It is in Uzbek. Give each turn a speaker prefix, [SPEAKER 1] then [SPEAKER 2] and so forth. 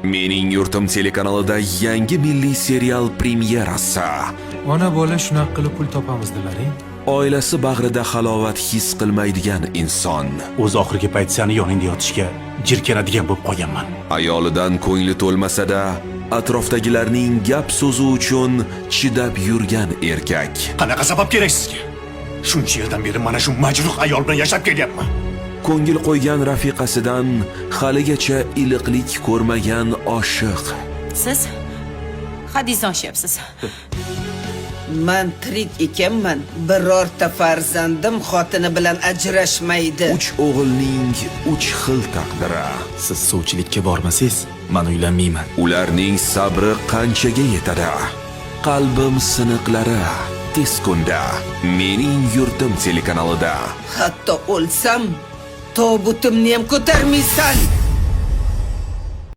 [SPEAKER 1] Mening yurtim telekanalida yangi milliy serial premyerasi.
[SPEAKER 2] Ona bola shunaqa qilib pul topamiz dilaring.
[SPEAKER 1] Oilasi bag'rida halovat his qilmaydigan inson.
[SPEAKER 3] O'z oxirgi payt seni yoningda yotishga jirkanadigan bo'lib qolganman.
[SPEAKER 1] Ayolidan ko'ngli to'lmasa-da, atrofdagilarning gap so'zi uchun chidab yurgan erkak.
[SPEAKER 3] Qanaqa sabab kerak sizga? Shuncha yildan beri mana shu majruh ayol bilan yashab kelyapman.
[SPEAKER 1] Ko'ngil qo'ygan rafiqasidan haligacha iliqlik ko'rmagan oshiq.
[SPEAKER 4] Siz hadislashyapsiz.
[SPEAKER 5] Men tirik ekanman. Birorta farzandim xotini bilan ajrashmaydi.
[SPEAKER 1] 3 o'g'ilning 3 xil taqdiri.
[SPEAKER 6] Siz suvchilikka bormasangiz, men uylanmayman.
[SPEAKER 1] Ularning sabri qanchaga yetadi? Qalbim siniqlari tez kunda Mening yurtim telekanalida.
[SPEAKER 5] Hatto o'lsam, tobutimni ham ko'tarmaysan.